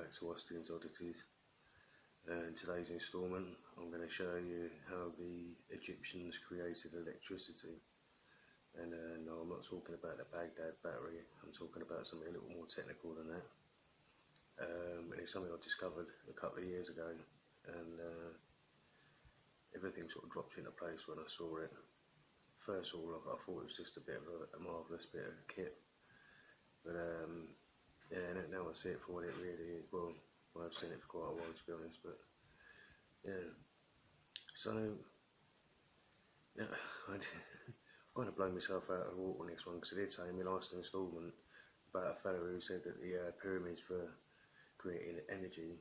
back to Austin's Oddities. In today's instalment I'm going to show you how the Egyptians created electricity. And no, I'm not talking about the Baghdad battery, I'm talking about something a little more technical than that. And it's something I discovered a couple of years ago, and everything sort of dropped into place when I saw it. First of all, I thought it was just a bit of a marvellous bit of kit, but yeah, now I see it for what it really is. Well, I've seen it for quite a while, to be honest, but yeah. So yeah, I've kind of blown myself out of the water on this one, because I did say in my last instalment about a fellow who said that the pyramids were creating energy,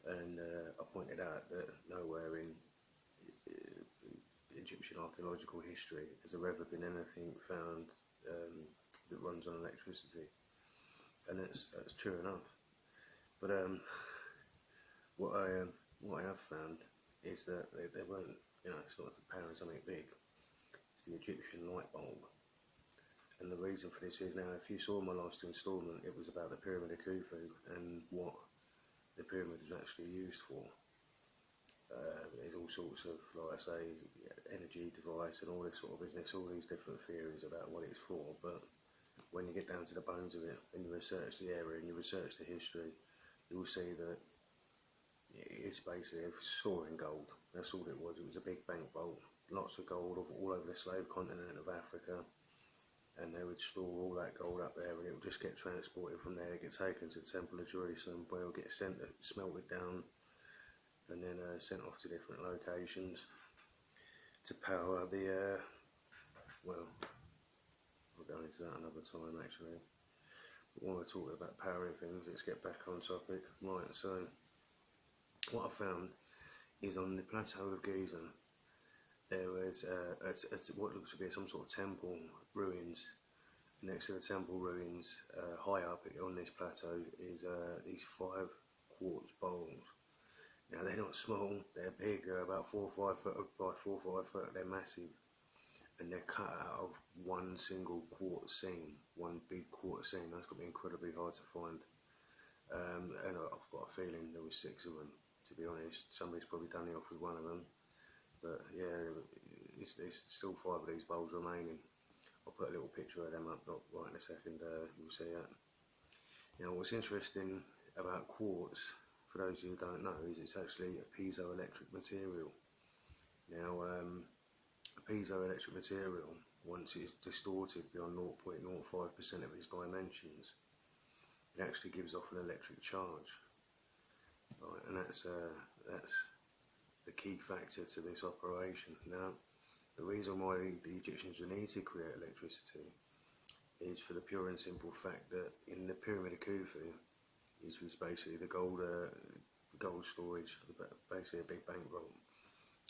and I pointed out that nowhere in Egyptian archaeological history has there ever been anything found that runs on electricity, and that's true enough. But what I have found is that they weren't, it's not powering something big. It's the Egyptian light bulb. And the reason for this is, now if you saw my last instalment, it was about the Pyramid of Khufu and what the pyramid was actually used for. There's all sorts of, like I say, energy device and all this sort of business, all these different theories about what it's for, but when you get down to the bones of it, and you research the area and you research the history, you'll see that it's basically storing gold. That's all it was. It was a big bank vault, lots of gold all over the slave continent of Africa, and they would store all that gold up there, and it would just get transported from there, get taken to the Temple of Jerusalem, where it would get smelted down, and then sent off to different locations to power the, well, we'll go into that another time actually. But while we're talking about powering things, let's get back on topic. Right, so what I found is on the plateau of Giza, there was what looks to be some sort of temple ruins. Next to the temple ruins, high up on this plateau, is these 5 quartz bowls. Now they're not small, they're big, they're about 4 or 5 foot by 4 or 5 foot, they're massive. And they're cut out of one single quartz seam, one big quartz seam. That's got to be incredibly hard to find. And I've got a feeling there was 6 of them, to be honest. Somebody's probably done it off with one of them. But yeah, there's still 5 of these bowls remaining. I'll put a little picture of them up right in a second, you'll see that. Now what's interesting about quartz, for those of you who don't know, is it's actually a piezoelectric material. Now a piezoelectric material, once it's distorted beyond 0.05% of its dimensions, it actually gives off an electric charge. Right, and that's the key factor to this operation. Now, the reason why the Egyptians would need to create electricity is for the pure and simple fact that in the Pyramid of Khufu, which was basically the gold storage, basically a big bank vault,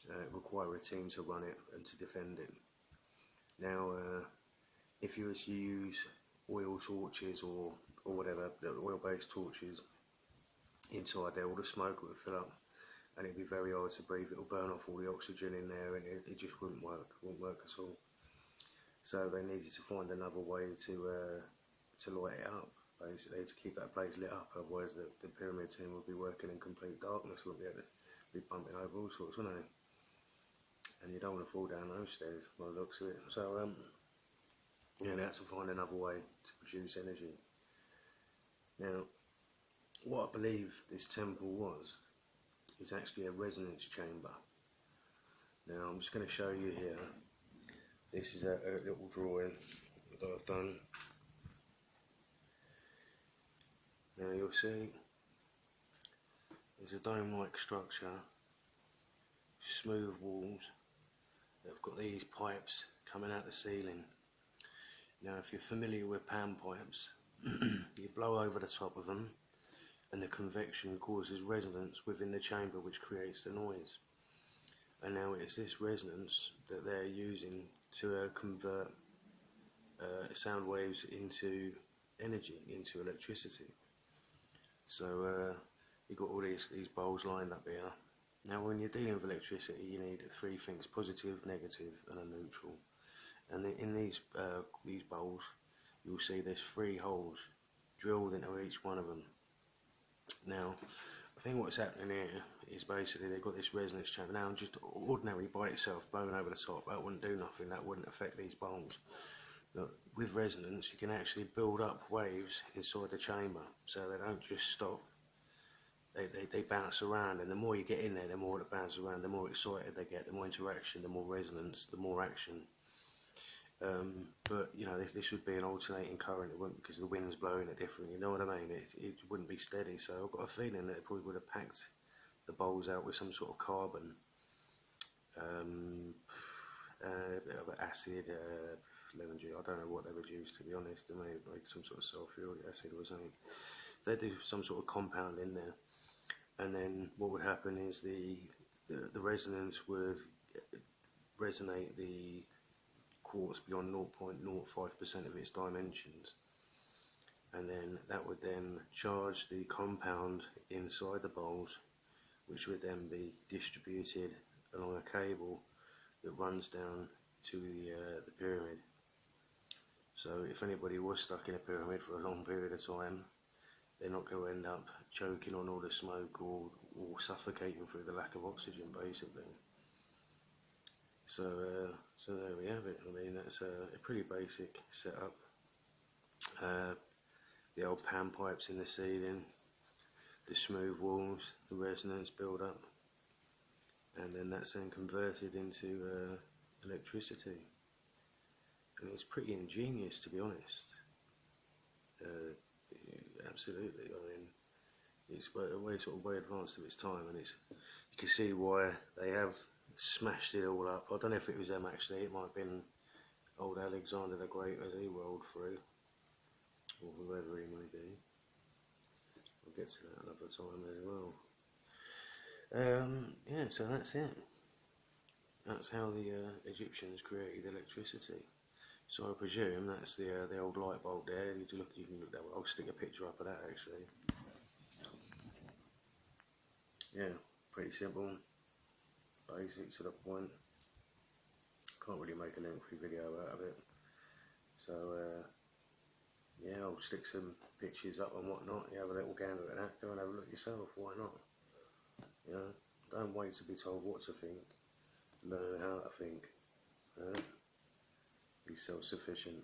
it required a team to run it and to defend it. Now, if you were to use oil torches or whatever, the oil-based torches inside there, all the smoke would fill up, and it'd be very hard to breathe. It'll burn off all the oxygen in there, and it just wouldn't work at all. So they needed to find another way to light it up, basically, to keep that place lit up. Otherwise the pyramid team would be working in complete darkness, wouldn't be able to be bumping over all sorts, wouldn't they? And you don't want to fall down those stairs by the looks of it. So yeah, they had to find another way to produce energy. Now, what I believe this temple was is actually a resonance chamber. Now I'm just going to show you here. This is a little drawing that I've done. Now you'll see there's a dome-like structure, smooth walls. They've got these pipes coming out the ceiling. Now if you're familiar with pan pipes, you blow over the top of them, and the convection causes resonance within the chamber, which creates the noise. And now it's this resonance that they're using to convert sound waves into energy, into electricity. So you've got all these bowls lined up here. Now when you're dealing with electricity, you need 3 things: positive, negative and a neutral. And in these bowls, you'll see there's 3 holes drilled into each one of them. Now, I think what's happening here is basically they've got this resonance chamber. Now, just ordinary by itself, blowing over the top, that wouldn't do nothing, that wouldn't affect these bowls. But with resonance, you can actually build up waves inside the chamber, so they don't just stop. They bounce around, and the more you get in there, the more it bounces around, the more excited they get, the more interaction, the more resonance, the more action. But you know, this would be an alternating current. It wouldn't, because the wind's blowing it different. You know what I mean? It wouldn't be steady. So I've got a feeling that it probably would have packed the bowls out with some sort of carbon, a bit of acid, lemon juice. I don't know what they would use, to be honest. They may make some sort of sulfuric acid or something. They do some sort of compound in there, and then what would happen is the resonance would resonate the quartz beyond 0.05% of its dimensions, and then that would then charge the compound inside the bowls, which would then be distributed along a cable that runs down to the pyramid. So if anybody was stuck in a pyramid for a long period of time, they're not going to end up choking on all the smoke or suffocating through the lack of oxygen, basically. So there we have it. I mean, that's a pretty basic setup. The old pan pipes in the ceiling, the smooth walls, the resonance build up, and then that's then converted into electricity. And it's pretty ingenious, to be honest. Absolutely. I mean, it's way advanced of its time, and you can see why they have smashed it all up. I don't know if it was them actually. It might have been old Alexander the Great as he rolled through, or whoever he may be. We'll get to that another time as well. Yeah, so that's it. That's how the Egyptians created electricity. So I presume that's the old light bulb there. You can look that way. I'll stick a picture up of that actually. Yeah, pretty simple, basic to the point. Can't really make a lengthy video out of it. So yeah, I'll stick some pictures up and whatnot. You have a little gander at that. Go and have a look yourself. Why not? You know, don't wait to be told what to think. Learn how to think. Be self-sufficient.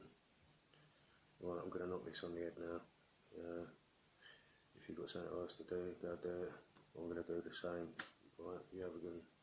Right, I'm going to knock this on the head now. If you've got something else to do, go do it. I'm going to do the same. Right, you have a good one.